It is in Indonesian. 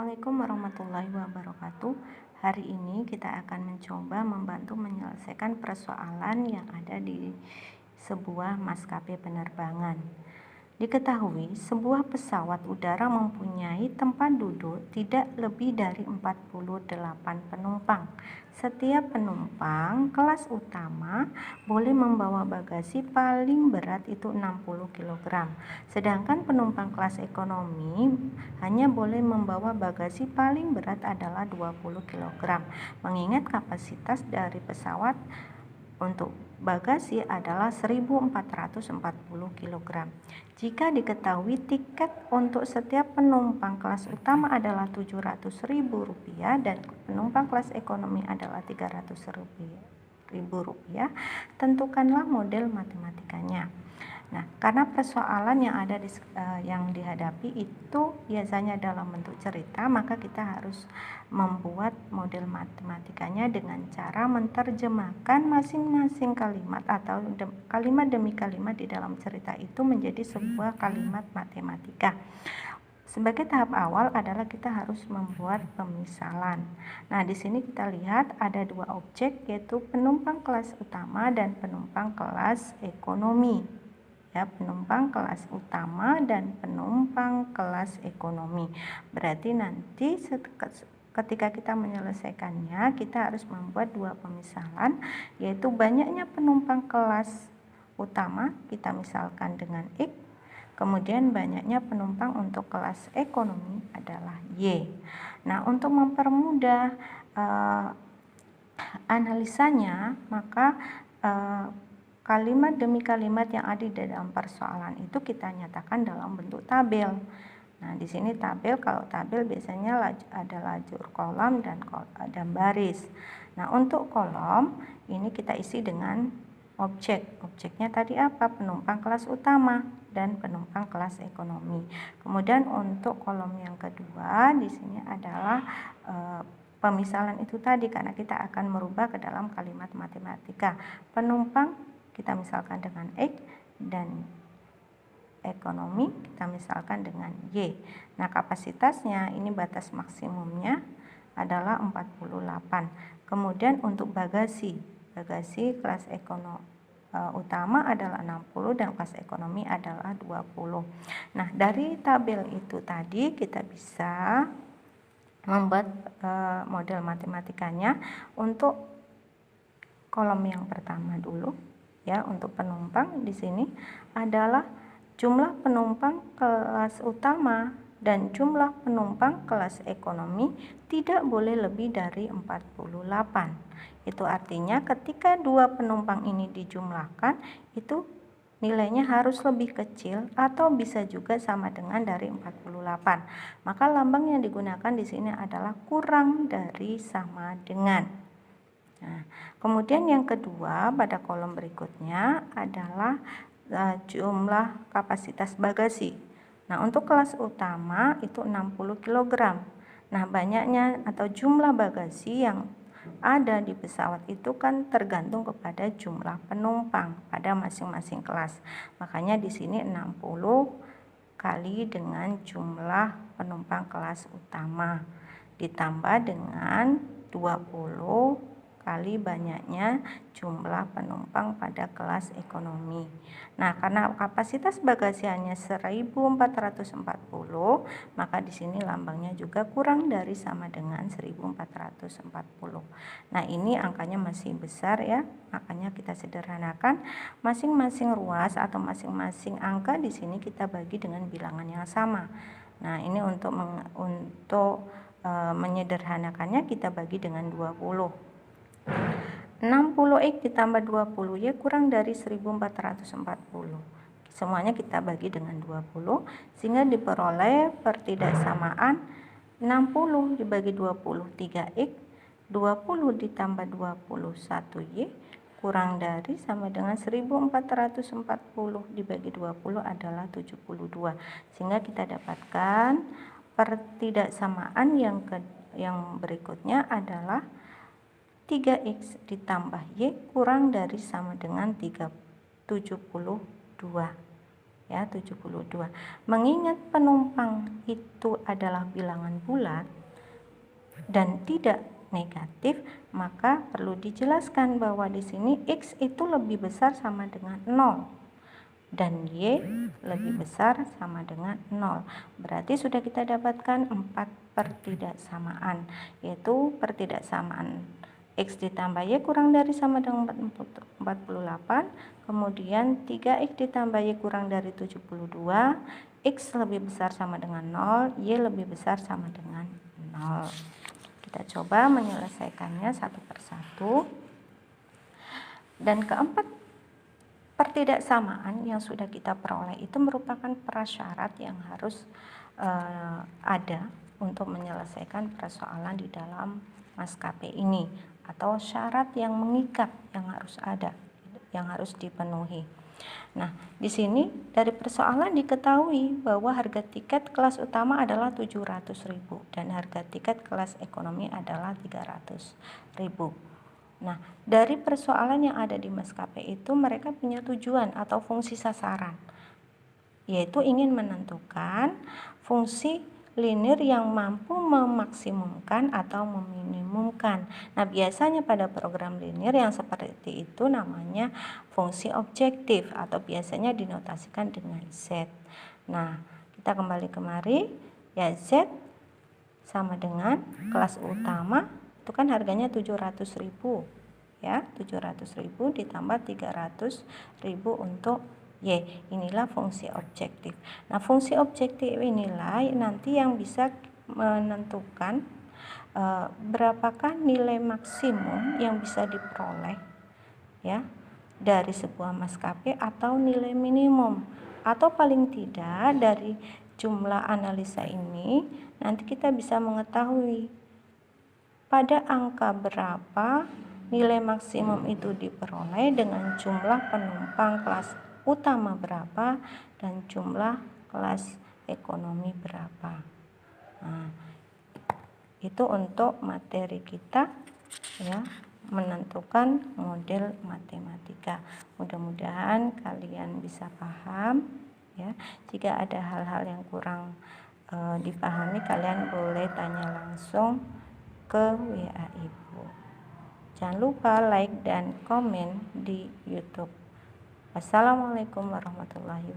Assalamualaikum warahmatullahi wabarakatuh. Hari ini kita akan mencoba membantu menyelesaikan persoalan yang ada di sebuah maskapai penerbangan. Diketahui, sebuah pesawat udara mempunyai tempat duduk tidak lebih dari 48 penumpang. Setiap penumpang kelas utama boleh membawa bagasi paling berat itu 60 kg. Sedangkan penumpang kelas ekonomi hanya boleh membawa bagasi paling berat adalah 20 kg. Mengingat kapasitas dari pesawat untuk bagasi adalah 1440 kg. Jika diketahui tiket untuk setiap penumpang kelas utama adalah Rp700.000 dan penumpang kelas ekonomi adalah Rp300.000, tentukanlah model matematikanya. Nah, karena persoalan yang dihadapi itu biasanya dalam bentuk cerita, maka kita harus membuat model matematikanya dengan cara menerjemahkan masing-masing kalimat atau kalimat demi kalimat di dalam cerita itu menjadi sebuah kalimat matematika. Sebagai tahap awal adalah kita harus membuat pemisalan. Nah, di sini kita lihat ada dua objek, yaitu penumpang kelas utama dan penumpang kelas ekonomi. Penumpang kelas utama dan penumpang kelas ekonomi. Berarti nanti ketika kita menyelesaikannya, kita harus membuat dua pemisalan, yaitu banyaknya penumpang kelas utama kita misalkan dengan X, kemudian banyaknya penumpang untuk kelas ekonomi adalah Y. Nah, untuk mempermudah analisanya, maka kalimat demi kalimat yang ada di dalam persoalan itu kita nyatakan dalam bentuk tabel. Nah, di sini tabel, kalau tabel biasanya ada lajur kolom dan baris. Nah, untuk kolom ini kita isi dengan objek. Objeknya tadi apa? Penumpang kelas utama dan penumpang kelas ekonomi. Kemudian untuk kolom yang kedua di sini adalah pemisalan itu tadi, karena kita akan merubah ke dalam kalimat matematika. Penumpang kita misalkan dengan X dan ekonomi kita misalkan dengan Y. Nah, kapasitasnya ini batas maksimumnya adalah 48. Kemudian untuk bagasi kelas ekonomi utama adalah 60 dan kelas ekonomi adalah 20. Nah, dari tabel itu tadi kita bisa membuat model matematikanya. Untuk kolom yang pertama dulu, untuk penumpang di sini adalah jumlah penumpang kelas utama dan jumlah penumpang kelas ekonomi tidak boleh lebih dari 48. Itu artinya ketika dua penumpang ini dijumlahkan, itu nilainya harus lebih kecil atau bisa juga sama dengan dari 48. Maka lambang yang digunakan di sini adalah kurang dari sama dengan. Nah, kemudian yang kedua pada kolom berikutnya adalah jumlah kapasitas bagasi. Nah, untuk kelas utama itu 60 kg. Nah, banyaknya atau jumlah bagasi yang ada di pesawat itu kan tergantung kepada jumlah penumpang pada masing-masing kelas. Makanya di sini 60 kali dengan jumlah penumpang kelas utama ditambah dengan 20 kali banyaknya jumlah penumpang pada kelas ekonomi. Nah, karena kapasitas bagasi hanya 1440, maka di sini lambangnya juga kurang dari sama dengan 1440. Nah, ini angkanya masih besar ya, makanya kita sederhanakan masing-masing ruas atau masing-masing angka di sini kita bagi dengan bilangan yang sama. Nah, ini untuk menyederhanakannya kita bagi dengan 20. 60X ditambah 20Y kurang dari 1440. Semuanya kita bagi dengan 20 sehingga diperoleh pertidaksamaan 60 dibagi 20 3X, 20 ditambah 21Y kurang dari sama dengan 1440 dibagi 20 adalah 72. Sehingga kita dapatkan pertidaksamaan yang berikutnya adalah 3X ditambah Y kurang dari sama dengan 72. ya 72. Mengingat penumpang itu adalah bilangan bulat dan tidak negatif, maka perlu dijelaskan bahwa di sini X itu lebih besar sama dengan 0 dan Y lebih besar sama dengan 0. Berarti sudah kita dapatkan 4 pertidaksamaan, yaitu pertidaksamaan X ditambah Y kurang dari sama dengan 48, kemudian 3X ditambah Y kurang dari 72, X lebih besar sama dengan 0, Y lebih besar sama dengan 0. Kita coba menyelesaikannya satu persatu. Dan keempat pertidaksamaan yang sudah kita peroleh itu merupakan prasyarat yang harus ada untuk menyelesaikan persoalan di dalam maskapai ini, atau syarat yang mengikat yang harus ada, yang harus dipenuhi. Nah, di sini dari persoalan diketahui bahwa harga tiket kelas utama adalah 700.000 dan harga tiket kelas ekonomi adalah 300.000. Nah, dari persoalan yang ada di maskapai itu mereka punya tujuan atau fungsi sasaran, yaitu ingin menentukan fungsi linear yang mampu memaksimumkan atau meminimumkan. Nah, biasanya pada program linear yang seperti itu namanya fungsi objektif atau biasanya dinotasikan dengan Z. Nah, kita kembali kemari, ya Z sama dengan kelas utama itu kan harganya 700.000 ya, 700.000 ditambah 300.000 untuk Y. Inilah fungsi objektif. Nah, fungsi objektif inilah nanti yang bisa menentukan berapakah nilai maksimum yang bisa diperoleh ya dari sebuah maskapai, atau nilai minimum, atau paling tidak dari jumlah analisa ini nanti kita bisa mengetahui pada angka berapa nilai maksimum itu diperoleh dengan jumlah penumpang kelas utama berapa dan jumlah kelas ekonomi berapa. Nah, itu untuk materi kita ya, menentukan model matematika. Mudah-mudahan kalian bisa paham ya. Jika ada hal-hal yang kurang dipahami, kalian boleh tanya langsung ke WA Ibu. Jangan lupa like dan komen di YouTube. Wassalamualaikum warahmatullahi wabarakatuh.